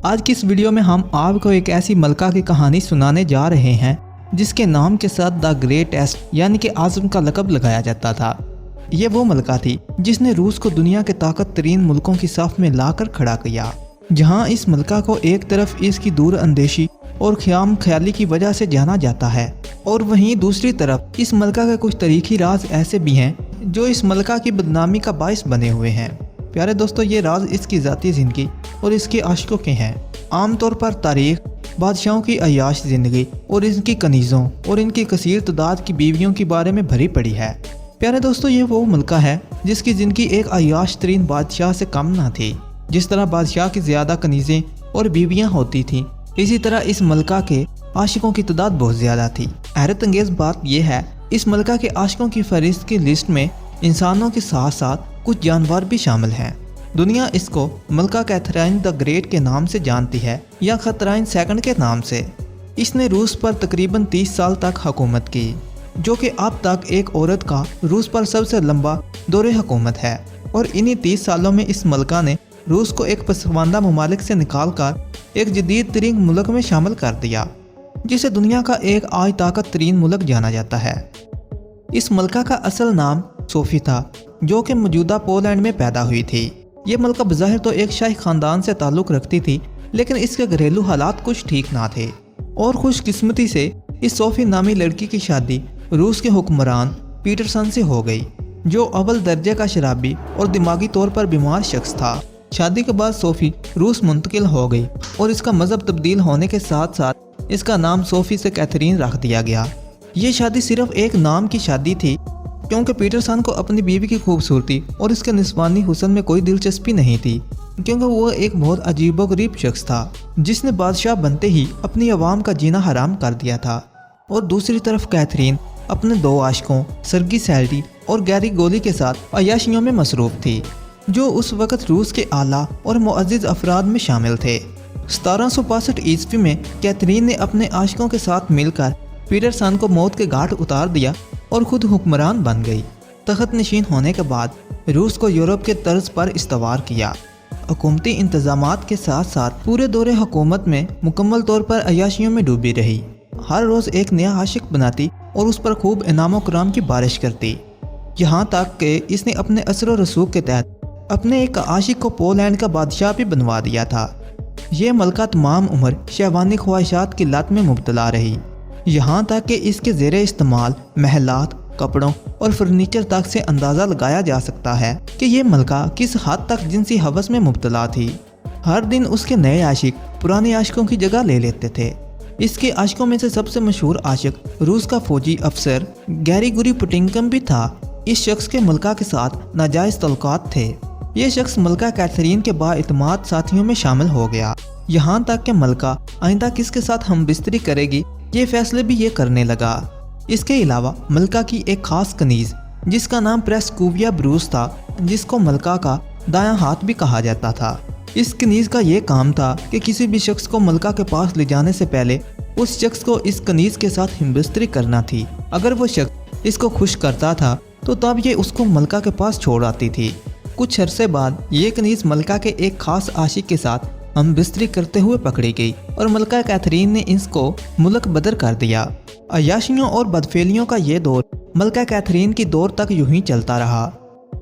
آج کی اس ویڈیو میں ہم آپ کو ایک ایسی ملکہ کی کہانی سنانے جا رہے ہیں جس کے نام کے ساتھ دا گریٹسٹ یعنی کہ اعظم کا لقب لگایا جاتا تھا۔ یہ وہ ملکہ تھی جس نے روس کو دنیا کے طاقت ترین ملکوں کی صف میں لا کر کھڑا کیا، جہاں اس ملکہ کو ایک طرف اس کی دور اندیشی اور خیام خیالی کی وجہ سے جانا جاتا ہے، اور وہیں دوسری طرف اس ملکہ کے کچھ تاریخی راز ایسے بھی ہیں جو اس ملکہ کی بدنامی کا باعث بنے ہوئے ہیں۔ پیارے دوستو، یہ راز اس کی ذاتی زندگی اور اس کے عاشقوں کے ہیں۔ عام طور پر تاریخ بادشاہوں کی عیاش زندگی اور ان کی کنیزوں اور ان کی کثیر تعداد کی بیویوں کے بارے میں بھری پڑی ہے۔ پیارے دوستو، یہ وہ ملکہ ہے جس کی زندگی ایک عیاش ترین بادشاہ سے کم نہ تھی۔ جس طرح بادشاہ کی زیادہ کنیزیں اور بیویاں ہوتی تھیں، اسی طرح اس ملکہ کے عاشقوں کی تعداد بہت زیادہ تھی۔ حیرت انگیز بات یہ ہے، اس ملکہ کے عاشقوں کی فہرست کی لسٹ میں انسانوں کے ساتھ ساتھ کچھ جانور بھی شامل ہیں۔ دنیا اس کو ملکہ کیتھرائن دا گریٹ کے نام سے جانتی ہے یا کیتھرائن سیکنڈ کے نام سے۔ اس نے روس پر تقریباً 30 سال تک حکومت کی، جو کہ اب تک ایک عورت کا روس پر سب سے لمبا دور حکومت ہے، اور انہی 30 سالوں میں اس ملکہ نے روس کو ایک پسماندہ ممالک سے نکال کر ایک جدید ترین ملک میں شامل کر دیا، جسے دنیا کا ایک آج طاقت ترین ملک جانا جاتا ہے۔ اس ملکہ کا اصل نام صوفی تھا، جو کہ موجودہ پولینڈ میں پیدا ہوئی تھی۔ یہ ملکہ بظاہر تو ایک شاہی خاندان سے تعلق رکھتی تھی، لیکن اس کے گھریلو حالات کچھ ٹھیک نہ تھے، اور خوش قسمتی سے اس صوفی نامی لڑکی کی شادی روس کے حکمران پیٹرسن سے ہو گئی، جو اول درجے کا شرابی اور دماغی طور پر بیمار شخص تھا۔ شادی کے بعد صوفی روس منتقل ہو گئی، اور اس کا مذہب تبدیل ہونے کے ساتھ ساتھ اس کا نام صوفی سے کیتھرین رکھ دیا گیا۔ یہ شادی صرف ایک نام کی شادی تھی، کیونکہ پیٹرسن کو اپنی بیوی کی خوبصورتی اور اس کے نسوانی حسن میں کوئی دلچسپی نہیں تھی، کیونکہ وہ ایک بہت عجیب و غریب شخص تھا جس نے بادشاہ بنتے ہی اپنی عوام کا جینا حرام کر دیا تھا۔ اور دوسری طرف کیتھرین اپنے دو عاشقوں سرگی سیلٹی اور گیری گولی کے ساتھ عیاشیوں میں مصروف تھی، جو اس وقت روس کے اعلیٰ اور معزز افراد میں شامل تھے۔ 1765 عیسوی میں کیتھرین نے اپنے عاشقوں کے ساتھ مل کر پیٹرسن کو موت کے گھاٹ اتار دیا اور خود حکمران بن گئی۔ تخت نشین ہونے کے بعد روس کو یورپ کے طرز پر استوار کیا۔ حکومتی انتظامات کے ساتھ ساتھ پورے دور حکومت میں مکمل طور پر عیاشیوں میں ڈوبی رہی۔ ہر روز ایک نیا عاشق بناتی اور اس پر خوب انعام و کرام کی بارش کرتی، یہاں تک کہ اس نے اپنے اثر و رسوخ کے تحت اپنے ایک عاشق کو پولینڈ کا بادشاہ بھی بنوا دیا تھا۔ یہ ملکہ تمام عمر شہوانی خواہشات کی لت میں مبتلا رہی، یہاں تک کہ اس کے زیر استعمال محلات، کپڑوں اور فرنیچر تک سے اندازہ لگایا جا سکتا ہے کہ یہ ملکہ کس حد تک جنسی ہوس میں مبتلا تھی۔ ہر دن اس کے نئے عاشق پرانے عاشقوں کی جگہ لے لیتے تھے۔ اس کے عاشقوں میں سے سب سے مشہور عاشق روس کا فوجی افسر گیری گوری پوٹنکم بھی تھا۔ اس شخص کے ملکہ کے ساتھ ناجائز تعلقات تھے۔ یہ شخص ملکہ کیتھرین کے بااعتماد ساتھیوں میں شامل ہو گیا، یہاں تک کہ ملکہ آئندہ کس کے ساتھ ہم بستری کرے گی یہ فیصلے بھی یہ کرنے لگا۔ اس کے علاوہ ملکہ کی ایک خاص کنیز جس کا نام پریسکوویا بروس تھا، جس کو ملکہ کا دایاں ہاتھ بھی کہا جاتا تھا۔ اس کنیز کا یہ کام تھا کہ کسی بھی شخص کو ملکہ کے پاس لے جانے سے پہلے اس شخص کو اس کنیز کے ساتھ ہم بستری کرنا تھی۔ اگر وہ شخص اس کو خوش کرتا تھا تو تب یہ اس کو ملکہ کے پاس چھوڑ آتی تھی۔ کچھ عرصے بعد یہ کنیز ملکہ کے ایک خاص عاشق کے ساتھ ہم بستری کرتے ہوئے پکڑی گئی، اور ملکہ کیتھرین نے اس کو ملک بدر کر دیا۔ عیاشیوں اور بدفعلیوں کا یہ دور ملکہ کیتھرین کی دور تک یوں ہی چلتا رہا۔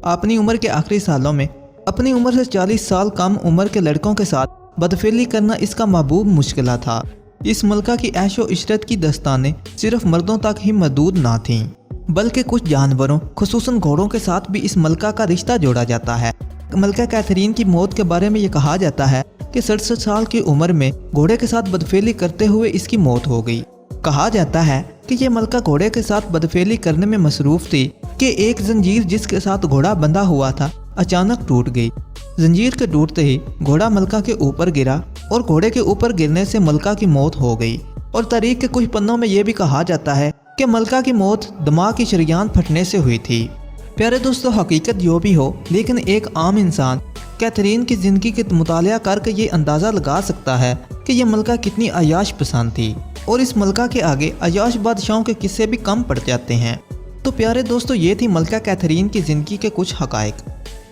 اپنی عمر کے آخری سالوں میں اپنی عمر سے 40 سال کم عمر کے لڑکوں کے ساتھ بدفعلی کرنا اس کا محبوب مشکلہ تھا۔ اس ملکہ کی عیش و عشرت کی داستانیں صرف مردوں تک ہی محدود نہ تھیں، بلکہ کچھ جانوروں خصوصاً گھوڑوں کے ساتھ بھی اس ملکہ کا رشتہ جوڑا جاتا ہے۔ ملکہ کیتھرین کی موت کے بارے میں یہ کہا جاتا ہے کہ 67 سال کی عمر میں گھوڑے کے ساتھ بدفعلی کرتے ہوئے اس کی موت ہو گئی۔ کہا جاتا ہے کہ یہ ملکہ گھوڑے کے ساتھ بدفعلی کرنے میں مصروف تھی کہ ایک زنجیر جس کے ساتھ گھوڑا بندھا ہوا تھا اچانک ٹوٹ گئی۔ زنجیر کے ٹوٹتے ہی گھوڑا ملکہ کے اوپر گرا، اور گھوڑے کے اوپر گرنے سے ملکہ کی موت ہو گئی۔ اور تاریخ کے کچھ پنوں میں یہ بھی کہا جاتا ہے کہ ملکہ کی موت دماغ کی شریان پھٹنے سے ہوئی تھی۔ پیارے دوستو، حقیقت جو بھی ہو، لیکن ایک عام انسان کیتھرین کی زندگی کے مطالعہ کر کے یہ اندازہ لگا سکتا ہے کہ یہ ملکہ کتنی عیاش پسند تھی، اور اس ملکہ کے آگے عیاش بادشاہوں کے قصے بھی کم پڑ جاتے ہیں۔ تو پیارے دوستو، یہ تھی ملکہ کیتھرین کی زندگی کے کچھ حقائق۔